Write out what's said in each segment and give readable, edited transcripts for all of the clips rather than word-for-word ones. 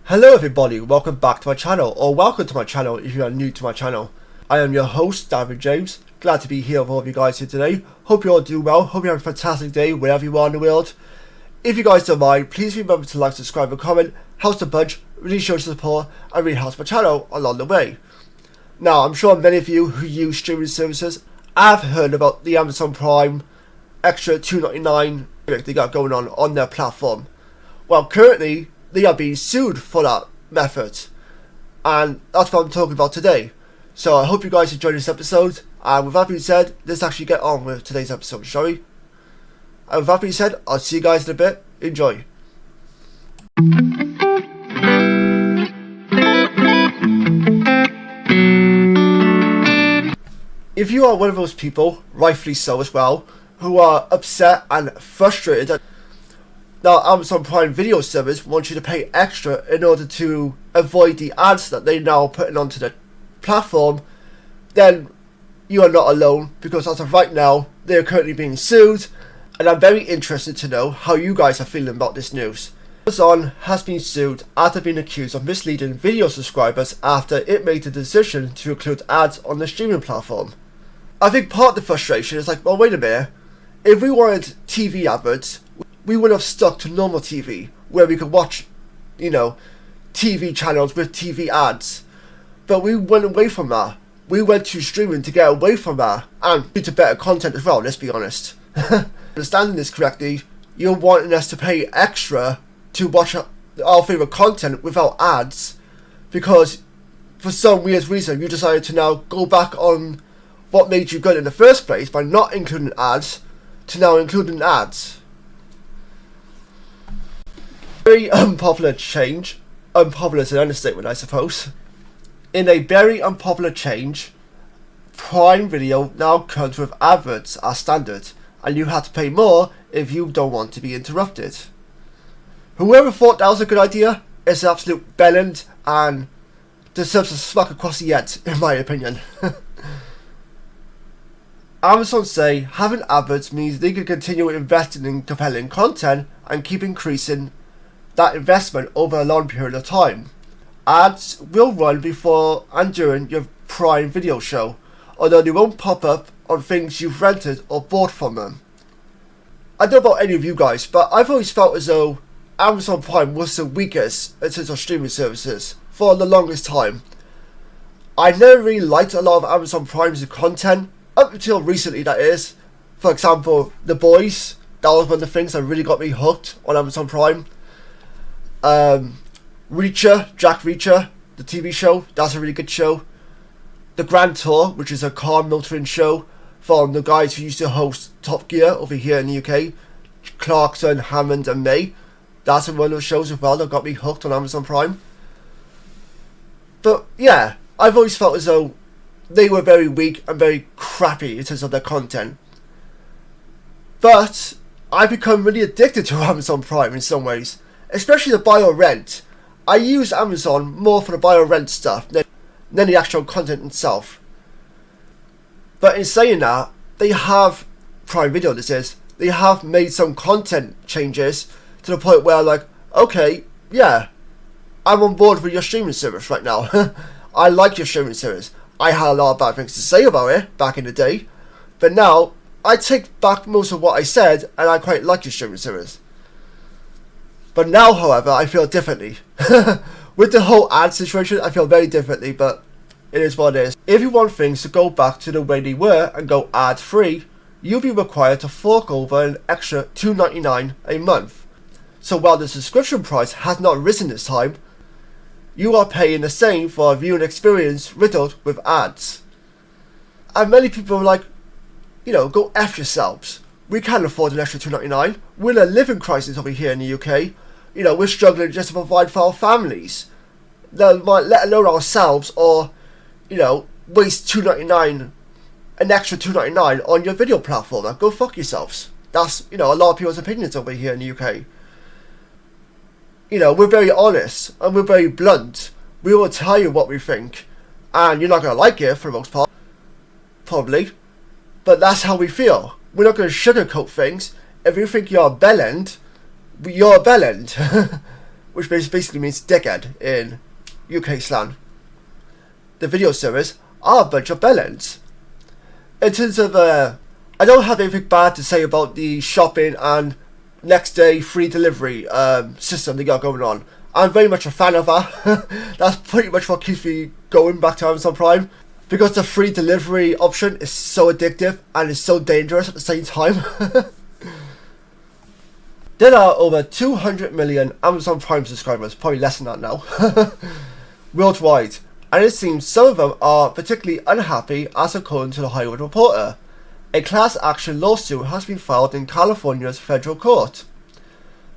Hello everybody, welcome back to my channel, or welcome to my channel if you are new to my channel. I am your host, David James. Glad to be here with all of you guys here today. Hope you all do well, hope you have a fantastic day wherever you are in the world. If you guys don't mind, please remember to like, subscribe and comment. Helps the budge, really shows support, and really helps my channel along the way. Now, I'm sure many of you who use streaming services have heard about the Amazon Prime extra $2.99 they got going on their platform. Well, currently, they are being sued for that method, and that's what I'm talking about today. So I hope you guys enjoyed this episode, and with that being said, let's actually get on with today's episode, shall we? And with that being said, I'll see you guys in a bit. Enjoy. If you are one of those people, rightfully so as well, who are upset and frustrated now Amazon Prime Video service wants you to pay extra in order to avoid the ads that they're now putting onto the platform, then you are not alone, because as of right now, they are currently being sued, and I'm very interested to know how you guys are feeling about this news. Amazon has been sued after being accused of misleading video subscribers after it made the decision to include ads on the streaming platform. I think part of the frustration is like, well, wait a minute, if we wanted TV adverts, we would have stuck to normal TV, where we could watch, TV channels with TV ads. But we went away from that. We went to streaming to get away from that, and due to better content as well, let's be honest. Understanding this correctly, you're wanting us to pay extra to watch our favourite content without ads, because for some weird reason you decided to now go back on what made you good in the first place by not including ads, to now including ads. Very unpopular change. Unpopular is an understatement, I suppose. In a very unpopular change, Prime Video now comes with adverts as standard, and you have to pay more if you don't want to be interrupted. Whoever thought that was a good idea is an absolute bellend and deserves a smack across the head, in my opinion. Amazon say having adverts means they can continue investing in compelling content and keep increasing that investment over a long period of time. Ads will run before and during your Prime Video show, although they won't pop up on things you've rented or bought from them. I don't know about any of you guys, but I've always felt as though Amazon Prime was the weakest in terms of streaming services for the longest time. I never really liked a lot of Amazon Prime's content, up until recently that is. For example, The Boys, that was one of the things that really got me hooked on Amazon Prime. Reacher, Jack Reacher, the TV show, that's a really good show. The Grand Tour, which is a car motoring show from the guys who used to host Top Gear over here in the UK, Clarkson, Hammond and May. That's one of those shows as well that got me hooked on Amazon Prime. But yeah, I've always felt as though they were very weak and very crappy in terms of their content. But I've become really addicted to Amazon Prime in some ways, especially the buy or rent. I use Amazon more for the buy or rent stuff than the actual content itself. But in saying that, they have, Prime Video this is, they have made some content changes to the point where like, okay, yeah, I'm on board with your streaming service right now. I like your streaming service. I had a lot of bad things to say about it back in the day, but now I take back most of what I said, and I quite like your streaming service. But now, however, I feel differently. With the whole ad situation, I feel very differently, but it is what it is. If you want things to go back to the way they were and go ad-free, you'll be required to fork over an extra $2.99 a month. So while the subscription price has not risen this time, you are paying the same for a viewing experience riddled with ads. And many people are like, go F yourselves. We can't afford an extra $2.99. We're in a living crisis over here in the UK. We're struggling just to provide for our families, let alone ourselves, or, waste $2.99, an extra $2.99 on your video platform. Like, go fuck yourselves. That's, a lot of people's opinions over here in the UK. We're very honest and we're very blunt. We will tell you what we think, and you're not going to like it for the most part, probably, but that's how we feel. We're not going to sugarcoat things. If you think you're a bellend, you're a bellend. which basically means dickhead in UK slang. The video service are a bunch of bellends. In terms of, I don't have anything bad to say about the shopping and next day free delivery system they got going on. I'm very much a fan of that. That's pretty much what keeps me going back to Amazon Prime, because the free delivery option is so addictive and is so dangerous at the same time. There are over 200 million Amazon Prime subscribers, probably less than that now, worldwide, and it seems some of them are particularly unhappy, as according to the Hollywood Reporter. A class action lawsuit has been filed in California's federal court.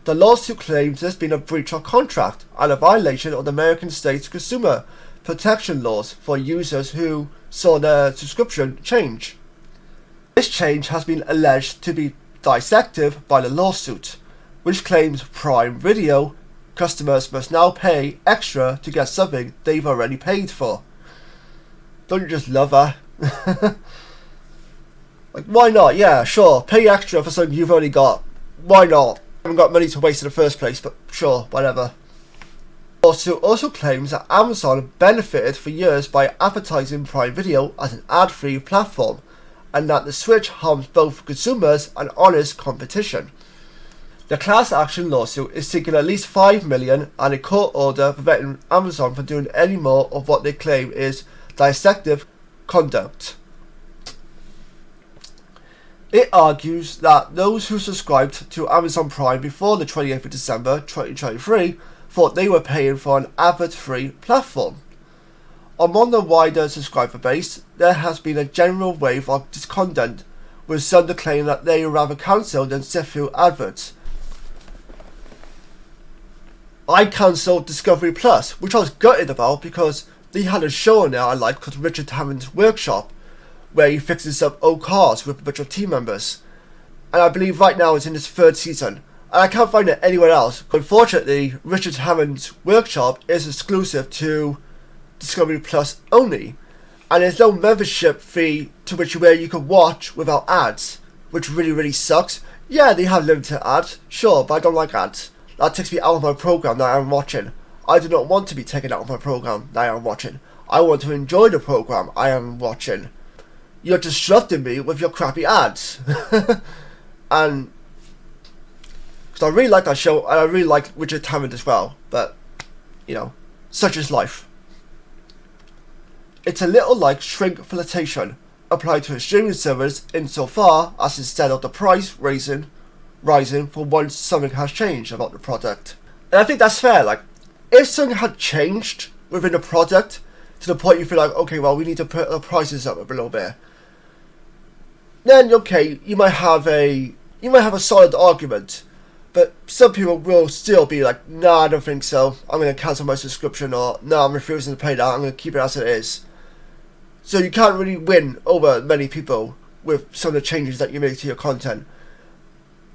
The lawsuit claims there's been a breach of contract and a violation of the American state's consumer protection laws for users who saw their subscription change. This change has been alleged to be dissective by the lawsuit, which claims Prime Video customers must now pay extra to get something they've already paid for. Don't you just love that? Like, why not? Yeah, sure, pay extra for something you've already got. Why not? I haven't got money to waste in the first place, but sure, whatever. The lawsuit also claims that Amazon benefited for years by advertising Prime Video as an ad-free platform, and that the switch harms both consumers and honest competition. The class action lawsuit is seeking at least $5 million and a court order preventing Amazon from doing any more of what they claim is dissective conduct. It argues that those who subscribed to Amazon Prime before the 28th of December 2023 thought they were paying for an advert-free platform. Among the wider subscriber base, there has been a general wave of discontent, with some declaring that they would rather cancel than sift through adverts. I cancelled Discovery Plus, which I was gutted about because they had a show on there I liked called Richard Hammond's Workshop, where he fixes up old cars with a bunch of team members. And I believe right now it's in its 3rd season, and I can't find it anywhere else. Unfortunately, Richard Hammond's Workshop is exclusive to Discovery Plus only, and there's no membership fee to where you can watch without ads, which really sucks. Yeah, they have limited ads, sure, but I don't like ads. That takes me out of my program that I'm watching. I do not want to be taken out of my program that I am watching. I want to enjoy the program I am watching. You're disrupting me with your crappy ads. And because I really like that show, and I really like Richard Hammond as well, but you know, such is life. It's a little like shrinkflation applied to a streaming service insofar as instead of the price rising for once something has changed about the product. And I think that's fair. Like, if something had changed within the product to the point you feel like, okay, well, we need to put the prices up a little bit, then okay, you might have a solid argument. But some people will still be like, nah, I don't think so, I'm going to cancel my subscription, or no, I'm refusing to pay that, I'm going to keep it as it is. So you can't really win over many people with some of the changes that you make to your content,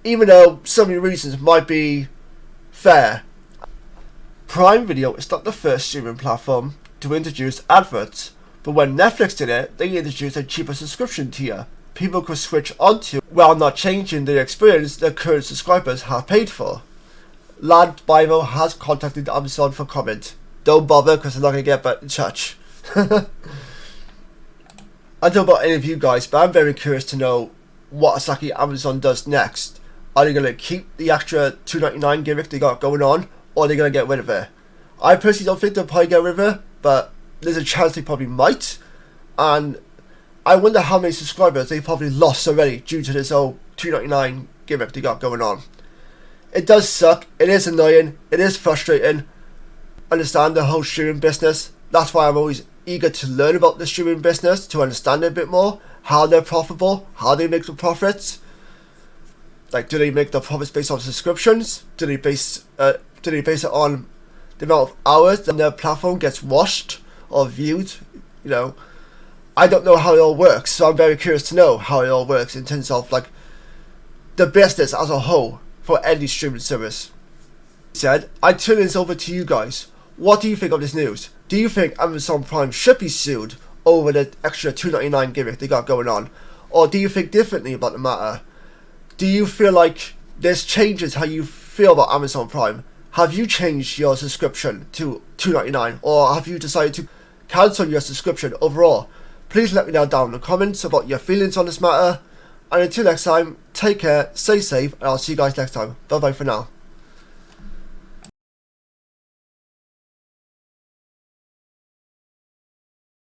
even though some of the reasons might be fair. Prime Video is not the first streaming platform to introduce adverts, but when Netflix did it, they introduced a cheaper subscription tier people could switch onto while not changing the experience their current subscribers have paid for. Lad Bible has contacted Amazon for comment. Don't bother because they're not going to get back in touch. I don't know about any of you guys, but I'm very curious to know what exactly Amazon does next. Are they going to keep the extra $2.99 gimmick they got going on, or are they going to get rid of it? I personally don't think they'll probably get rid of it, but there's a chance they probably might. And I wonder how many subscribers they probably lost already due to this old $2.99 gimmick they got going on. It does suck, it is annoying, it is frustrating. Understand the whole streaming business. That's why I'm always eager to learn about the streaming business, to understand it a bit more, how they're profitable, how they make the profits. Like, do they make the profits based on subscriptions? Do they base it on the amount of hours that their platform gets watched or viewed? You know, I don't know how it all works, so I'm very curious to know how it all works in terms of like the business as a whole for any streaming service. Said, I turn this over to you guys. What do you think of this news? Do you think Amazon Prime should be sued over the extra $2.99 gimmick they got going on? Or do you think differently about the matter? Do you feel like this changes how you feel about Amazon Prime? Have you changed your subscription to $2.99, or have you decided to cancel your subscription overall? Please let me know down in the comments about your feelings on this matter. And until next time, take care, stay safe, and I'll see you guys next time. Bye bye for now.